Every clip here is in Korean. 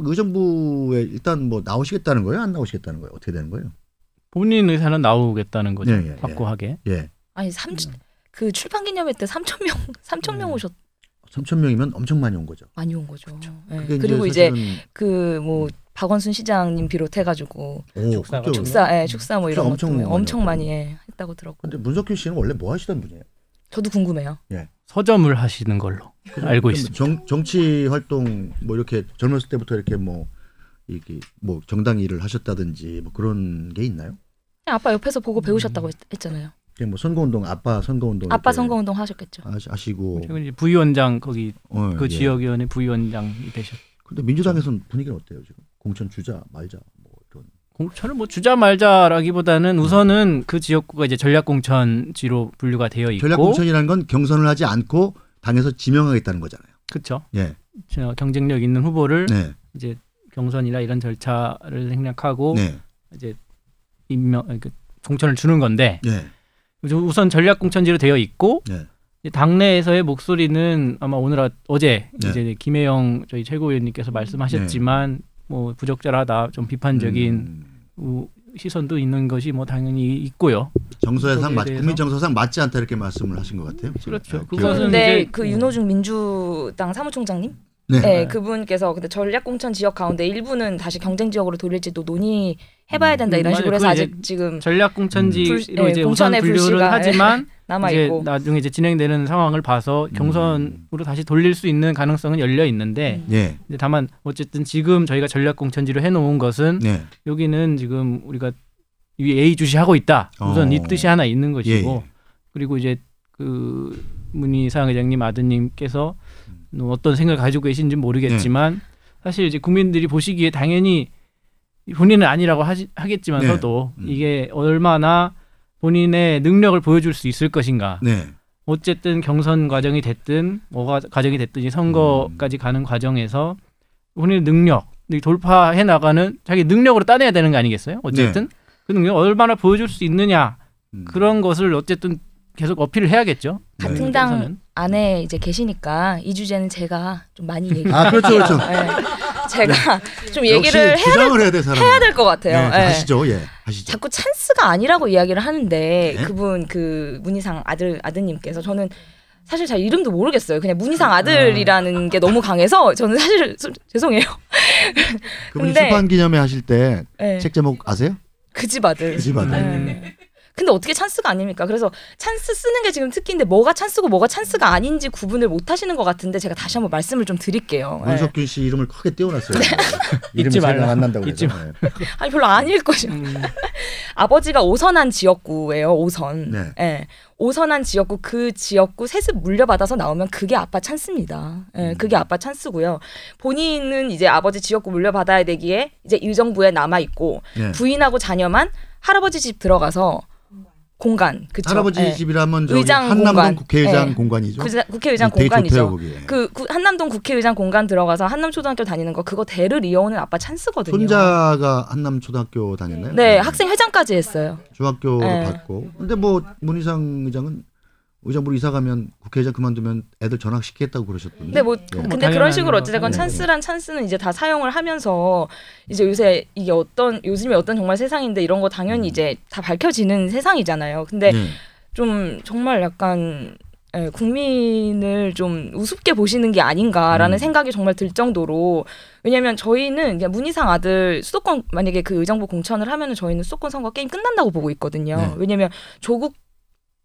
의정부에 일단 뭐 나오시겠다는 거예요? 안 나오시겠다는 거예요? 어떻게 되는 거예요? 본인 의사는 나오겠다는 거죠. 예, 예, 확고하게. 예. 아니 그 출판 기념회 때 3,000명 오셨. 3,000명이면 엄청 많이 온 거죠. 많이 온 거죠. 네. 그게 그리고 이제 그 뭐 박원순 시장님 비롯해가지고 축사 뭐 이런 것도 엄청 많이 했다고 들었고. 근데 문석균 씨는 원래 뭐 하시던 분이에요? 저도 궁금해요. 예. 서점을 하시는 걸로 알고 있습니다. 정치 활동 뭐 이렇게 젊었을 때부터 이렇게 뭐 이게 뭐 정당 일을 하셨다든지 뭐 그런 게 있나요? 아빠 옆에서 보고 배우셨다고 했잖아요. 뭐 선거운동 아빠 선거운동 하셨겠죠. 하시고 그리고 이제 부위원장 거기 그 예. 지역위원회 부위원장이 되셨. 근데 민주당에서는 분위기는 어때요 지금? 공천 주자 말자 뭐 이런. 공천을 뭐 주자 말자라기보다는 우선은 그 지역구가 이제 전략공천지로 분류가 되어 있고. 전략공천이라는 건 경선을 하지 않고 당에서 지명하겠다는 거잖아요. 그렇죠. 예. 경쟁력 있는 후보를 네. 이제 경선이나 이런 절차를 생략하고 네. 이제 공천을 주는 건데. 네. 우선 전략공천지로 되어 있고 네. 당내에서의 목소리는 아마 어제 네. 이제 김혜영 저희 최고위원님께서 말씀하셨지만 뭐 부적절하다 좀 비판적인 시선도 있는 것이 뭐 당연히 있고요. 정서상 국민 정서상 맞지 않다 이렇게 말씀을 하신 것 같아요. 그렇죠. 그런데 그 윤호중 민주당 사무총장님, 네, 그분께서 근데 전략공천 지역 가운데 일부는 다시 경쟁 지역으로 돌릴지도 논의해봐야 된다 이런 식으로 해서 아직 지금 전략공천지로 이제 우선 분류를 하지만 남아 이제 있고 나중에 이제 진행되는 상황을 봐서 경선으로 다시 돌릴 수 있는 가능성은 열려 있는데 예. 다만 어쨌든 지금 저희가 전략공천지로 해놓은 것은 네. 여기는 지금 우리가 예의주시하고 있다. 우선 이 뜻이 하나 있는 것이고 예. 그리고 이제 그 문희상 회장님 아드님께서 어떤 생각을 가지고 계신지 모르겠지만 사실 이제 국민들이 보시기에 당연히 본인은 아니라고 하겠지만서도 이게 얼마나 본인의 능력을 보여줄 수 있을 것인가. 네. 어쨌든 경선 과정이 됐든 뭐가 과정이 됐든 선거까지 가는 과정에서 본인의 능력 돌파해 나가는 자기 능력으로 따내야 되는 거 아니겠어요? 어쨌든 그 능력 얼마나 보여줄 수 있느냐 그런 것을 어쨌든 계속 어필을 해야겠죠. 같은 당 안에 이제 계시니까 이 주제는 제가 좀 많이 얘기해요. 그렇죠. 네. 제가 좀 얘기를 해야 될 것 같아요. 네, 하시죠. 예, 하시죠. 자꾸 찬스가 아니라고 이야기를 하는데 그분 그 문희상 아드님께서 저는 사실 잘 이름도 모르겠어요. 그냥 문희상 아들이라는 게 너무 강해서 저는 사실 죄송해요. 그분이 출판 기념회 하실 때 책 제목 아세요? 그 집 아들. 그 집 아들. 근데 어떻게 찬스가 아닙니까? 그래서 찬스 쓰는 게 지금 특기인데 뭐가 찬스고 뭐가 찬스가 아닌지 구분을 못 하시는 것 같은데 제가 다시 한번 말씀을 좀 드릴게요. 문석균 씨 이름을 크게 띄워놨어요. 이름이 생각 안 난다고 그래서. 아니 별로 아닐 거죠. 아버지가 오선한 지역구예요. 오선. 네. 오선한 지역구 그 지역구 세습 물려받아서 나오면 그게 아빠 찬스입니다. 그게 아빠 찬스고요. 본인은 이제 아버지 지역구 물려받아야 되기에 이제 의정부에 남아 있고 부인하고 자녀만 할아버지 집 들어가서 공간, 그쵸? 할아버지 집이라면 저기 의장 한남동 공간. 국회의장 공간이죠. 국회의장 되게 공간이죠. 좋대요, 거기. 그 한남동 국회의장 공간 들어가서 한남초등학교 다니는 거 그거 대를 이어오는 아빠 찬스거든요. 손자가 한남초등학교 다녔나요? 네, 학생 회장까지 했어요. 중학교로 받고. 근데 뭐 문희상 의장은 의정부로 이사 가면 국회의장 그만두면 애들 전학시키겠다고 그러셨던데. 근데 뭐 근데 그런 식으로 어찌됐건 찬스는 이제 다 사용을 하면서 이제 요새 이게 요즘에 어떤 정말 세상인데 이런 거 당연히 이제 다 밝혀지는 세상이잖아요. 근데 좀 정말 약간 국민을 좀 우습게 보시는 게 아닌가라는 생각이 정말 들 정도로 왜냐하면 저희는 그냥 문희상 아들 수도권 만약에 그 의정부 공천을 하면은 저희는 수도권 선거 게임 끝난다고 보고 있거든요. 왜냐하면 조국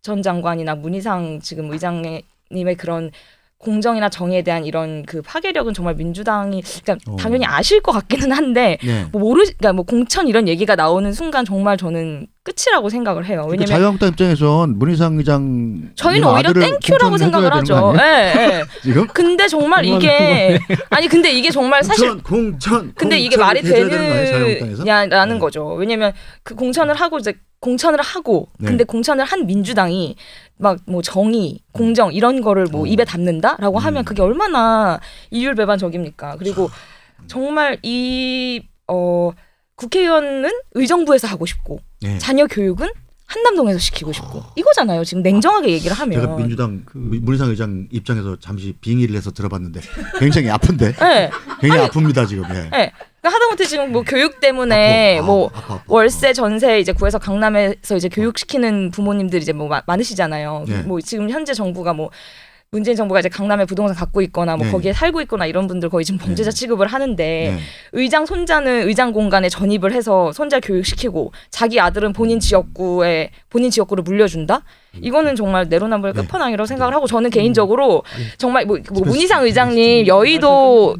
전 장관이나 문희상 지금 의장님의 그런 공정이나 정의에 대한 이런 그 파괴력은 정말 민주당이 그러니까 당연히 아실 것 같기는 한데 뭐 그러니까 뭐 공천 이런 얘기가 나오는 순간 정말 저는 끝이라고 생각을 해요. 왜냐면 자유한국당 입장에선 문희상 의장 저희는 오히려 땡큐라고 생각을 하죠. 네. 지금? 근데 정말 이게 근데 이게 정말 사실 근데 이게 말이 되느냐라는 거죠. 왜냐면 그 공천을 하고 근데 공천을 한 민주당이 막 뭐 정의, 공정 이런 거를 뭐 입에 담는다라고 하면 그게 얼마나 이율배반적입니까? 그리고 정말 이 국회의원은 의정부에서 하고 싶고 자녀 교육은 한남동에서 시키고 싶고 이거잖아요. 지금 냉정하게 얘기를 하면. 제가 민주당 문희상 의장 입장에서 잠시 빙의를 해서 들어봤는데 굉장히 아픈데. 네. 굉장히 아픕니다 지금. 예. 네. 그러니까 하다못해 지금 뭐 교육 때문에 뭐 월세 전세 이제 구해서 강남에서 이제 교육시키는 부모님들이 이제 뭐 많으시잖아요. 네. 뭐 지금 현재 정부가 뭐 문재인 정부가 이제 강남에 부동산 갖고 있거나 뭐 네. 거기에 살고 있거나 이런 분들 거의 지금 범죄자 네. 취급을 하는데 네. 의장 손자는 의장 공간에 전입을 해서 손자 교육시키고 자기 아들은 본인 지역구를 물려준다? 이거는 정말 내로남불의 네. 끝판왕이라고 생각을 하고 저는 개인적으로 정말 뭐 문희상 의장님 여의도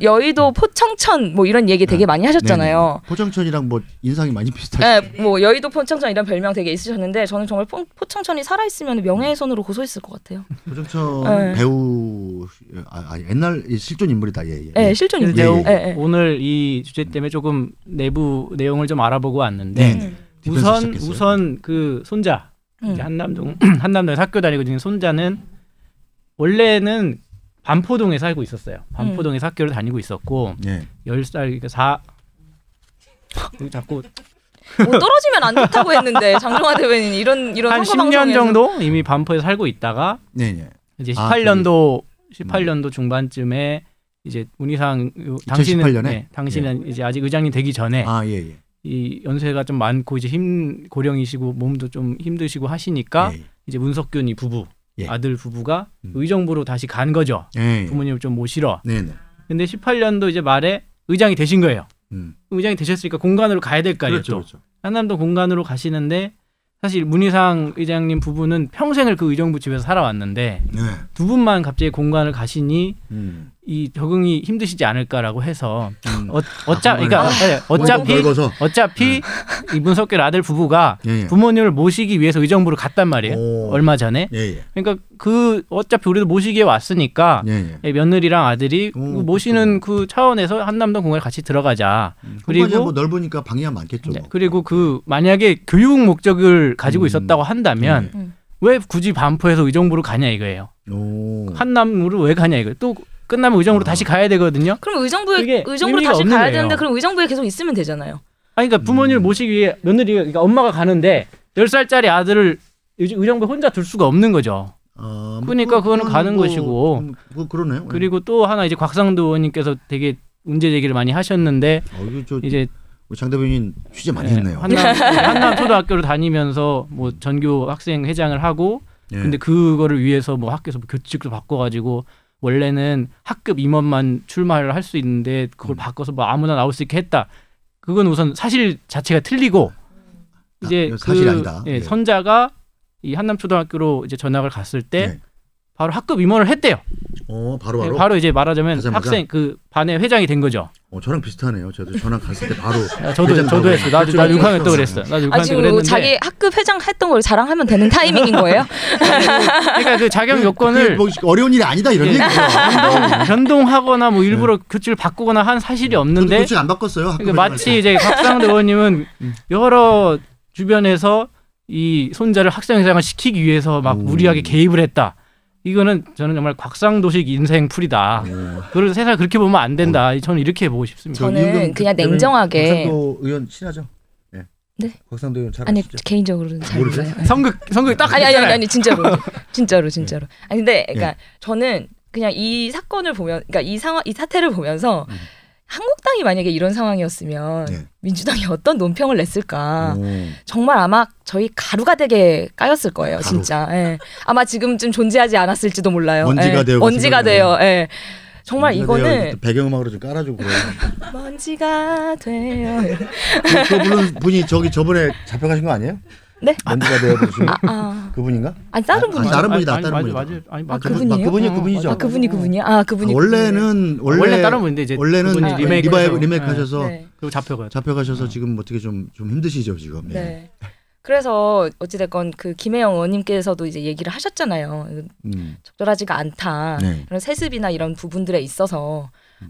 포청천 뭐 이런 얘기 되게 많이 하셨잖아요. 네네. 포청천이랑 뭐 인상이 많이 비슷하죠. 네, 뭐 여의도 포청천 이런 별명 되게 있으셨는데 저는 정말 포청천이 살아있으면 명예훼손으로 고소했을 것 같아요. 포청천 네. 배우 옛날 실존 인물이다. 예. 네, 실존 인물. 제가 네. 오늘 이 주제 때문에 조금 내부 내용을 좀 알아보고 왔는데 네. 우선 그 손자 이제 한남동에서 학교 다니고 있는 손자는 원래는 반포동에 살고 있었어요. 반포동에서 학교를 다니고 있었고 네. 10살 그러니까 자꾸 뭐 떨어지면 안 좋다고 했는데 장종화 대변인 이런 한 선거 10년 방송에서. 정도 이미 반포에 살고 있다가 네. 이제 18년도 중반쯤에 이제 문희상 2018 년에? 네, 당신은 이제 아직 의장님 되기 전에 예. 이 연세가 좀 많고 이제 고령이시고 몸도 좀 힘드시고 하시니까 예. 이제 문석균 이 부부 예. 아들 부부가 의정부로 다시 간 거죠. 예. 부모님을 좀 모시러. 네네. 근데 18년도 이제 말에 의장이 되신 거예요. 의장이 되셨으니까 공관으로 가야 될 거 아니에요. 또 그렇죠. 한남동 공관으로 가시는데 사실 문희상 의장님 부부는 평생을 그 의정부 집에서 살아왔는데 네. 두 분만 갑자기 공관을 가시니 이 적응이 힘드시지 않을까라고 해서 어차피 이 문석균 아들 부부가 예. 부모님을 모시기 위해서 의정부를 갔단 말이에요. 오. 얼마 전에. 예. 그러니까 그 어차피 우리도 모시기에 왔으니까 예. 며느리랑 아들이 오, 모시는 그 차원에서 한남동 공원에 같이 들어가자. 그리고 뭐 넓으니까 방해가 많겠죠. 네, 그리고 그 만약에 교육 목적을 가지고 있었다고 한다면 왜 굳이 반포에서 의정부로 가냐 이거예요. 오. 한남으로 왜 가냐 이거예요. 또 끝나면 의정부로 다시 가야 되거든요. 그럼 의정부로 의미가 다시 없는 가야 거예요. 되는데 그럼 의정부에 계속 있으면 되잖아요. 아니 그러니까 부모님을 모시기 위해 며느리가 그러니까 엄마가 가는데 10살짜리 아들을 의정부에 혼자 둘 수가 없는 거죠. 그러니까 그거는 가는 것이고. 그러네요. 그리고 또 하나 이제 곽상도 의원님께서 되게 문제 제기를 많이 하셨는데 이제 장 대변인 취재 많이 했네요. 한남 초등학교를 다니면서 뭐 전교 학생 회장을 하고 근데 그거를 위해서 뭐 학교에서 뭐 교칙도 바꿔가지고 원래는 학급 임원만 출마를 할 수 있는데 그걸 바꿔서 뭐 아무나 나올 수 있게 했다. 그건 우선 사실 자체가 틀리고 이제 사실이 아니다. 예, 선자가 이 한남초등학교로 이제 전학을 갔을 때 바로 학급 임원을 했대요. 바로. 바로 이제 말하자면 가자마자? 학생 그 반의 회장이 된 거죠. 저랑 비슷하네요. 저도 전학 갔을 때 바로. 저도 했어. 나도 6학년 때 그랬어. 나도 6학년 때 그랬는데. 자기 학급 회장 했던 걸 자랑하면 되는 타이밍인 거예요? 그러니까 그 자격 요건을 뭐 어려운 일이 아니다 이런 얘기죠. 변동하거나 뭐 일부러 교칙을 바꾸거나 한 사실이 없는데. 교칙 안 바꿨어요. 그러니까 마치 이제 곽상도 의원님은 여러 주변에서 이 손자를 학생회장을 시키기 위해서 막 무리하게 개입을 했다. 이거는 저는 정말 곽상도식 인생풀이다. 그걸 세상을 그렇게 보면 안 된다. 저는 이렇게 보고 싶습니다. 저는 그냥 냉정하게. 곽상도 의원 친하죠? 네? 곽상도 의원 잘 아니 아시죠? 개인적으로는 잘 몰라요. 성극 딱 아니 진짜로. 아니 근데 그러니까 저는 그냥 이 사건을 보면 그러니까 이 사태를 보면서 한국당이 만약에 이런 상황이었으면 민주당이 어떤 논평을 냈을까. 정말 아마 저희 가루가 되게 까였을 거예요. 진짜. 예. 아마 지금쯤 존재하지 않았을지도 몰라요. 먼지가 되어. 먼지가 돼요. 예. 정말 이거는 배경음악으로 좀 깔아주고 그래요. 먼지가 돼요. 그 물론 분이 저번에 잡혀가신 거 아니에요? 네? 먼지가 되어 보시면 그분인가? 아니 다른 분이. 다른 분이다. 다른 분이. 맞아요. 그분이요? 그분이죠. 그분이요? 그분이. 원래 다른 분인데 이제 원래는 리메이크하셔서 그리고 잡혀가셔서 지금 어떻게 좀 힘드시죠 지금. 네. 그래서 어찌됐건 그 김혜영 의원님께서도 이제 얘기를 하셨잖아요. 적절하지가 않다. 이런 세습이나 이런 부분들에 있어서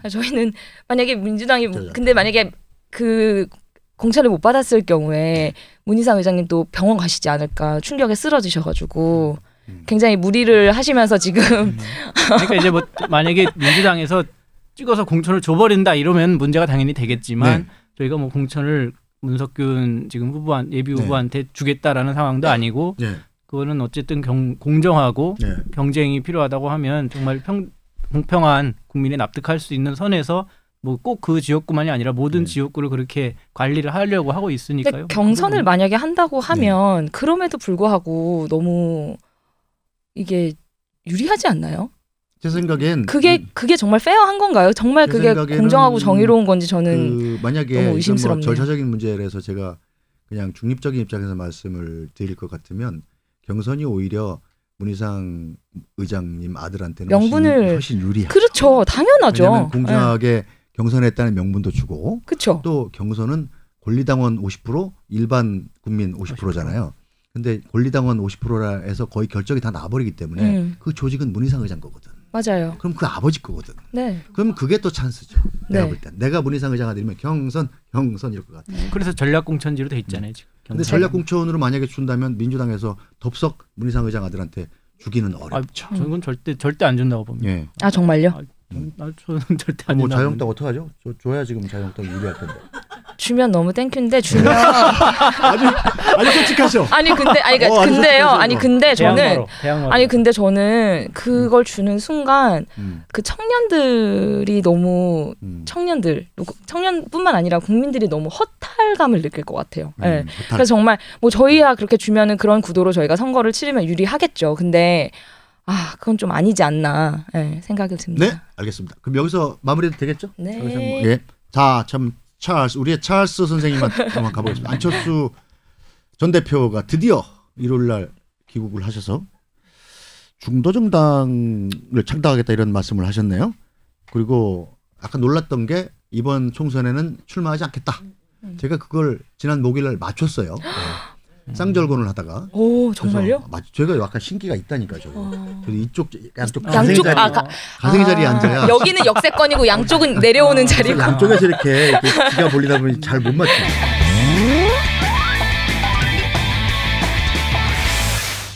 저희는 만약에 민주당이 근데 만약에 그 공천을 못 받았을 경우에 문희상 의장님 또 병원 가시지 않을까 충격에 쓰러지셔가지고 굉장히 무리를 하시면서 지금 그러니까 이제 뭐 만약에 민주당에서 찍어서 공천을 줘버린다 이러면 문제가 당연히 되겠지만 저희가 뭐 공천을 문석균 지금 예비 네. 후보한테 주겠다라는 상황도 아니고 네. 그거는 어쨌든 공정하고 네. 경쟁이 필요하다고 하면 정말 공평한 국민이 납득할 수 있는 선에서 뭐 꼭 그 지역구만이 아니라 모든 네. 지역구를 그렇게 관리를 하려고 하고 근데 있으니까요. 경선을 만약에 한다고 네. 하면 그럼에도 불구하고 너무 이게 유리하지 않나요? 제 생각엔 그게 정말 페어한 건가요? 정말 제 그게 생각에는 공정하고 정의로운 건지 저는 그 만약에 너무 이건 뭐 의심스럽네요. 절차적인 문제라서 제가 그냥 중립적인 입장에서 말씀을 드릴 것 같으면 경선이 오히려 문희상 의장님 아들한테는 명분을 훨씬 유리해요. 그렇죠. 당연하죠. 왜냐하면 공정하게 경선했다는 명분도 주고 그렇죠. 또 경선은 권리당원 50% 일반 국민 50%잖아요. 근데 권리당원 50%라 해서 거의 결정이 다 나버리기 때문에 그 조직은 문희상 의장 거거든. 맞아요. 그럼 그 아버지 거거든. 네. 그럼 그게 또 찬스죠. 내가 네. 볼 땐. 내가 문희상 의장 아들이면 경선 이럴 것 같아. 그래서 전략공천지로 돼 있잖아요. 지금. 근데 전략공천으로 만약에 준다면 민주당에서 덥석 문희상 의장 아들한테 주기는 어렵죠. 저는 절대 안 준다고 봅니다. 예. 아 정말요? 저는 절대 안 뭐 준다고 자유한국당 어떡하죠? 줘야 지금 자유한국당이 유리할 텐데. 주면 너무 땡큐인데 주면 아주 솔직하셔. 아니 그러니까 아주 근데요. 솔직하죠. 아니 근데 저는 대항마로. 아니 근데 저는 그걸 주는 순간 그 청년들이 너무 청년뿐만 아니라 국민들이 너무 허탈감을 느낄 것 같아요. 네. 그래서 정말 뭐 저희야 그렇게 주면은 그런 구도로 저희가 선거를 치르면 유리하겠죠. 근데 그건 좀 아니지 않나 생각이 듭니다. 네, 알겠습니다. 그럼 여기서 마무리해도 되겠죠? 네. 예. 자, 참 우리의 찰스 선생님만 한번 가보겠습니다. 안철수 전 대표가 드디어 1월 날 귀국을 하셔서 중도 정당을 창당하겠다 이런 말씀을 하셨네요. 그리고 아까 놀랐던 게 이번 총선에는 출마하지 않겠다. 제가 그걸 지난 목요일 날 맞췄어요. 네. 쌍절곤을 하다가. 오 정말요? 제가 약간 신기가 있다니까 저도. 이쪽 양쪽 양쪽 가생의 자리에 앉아야. 여기는 역세권이고 양쪽은 내려오는 자리고. 양쪽에서 이렇게 귀가 몰리다 보니 잘 못 맞춰요.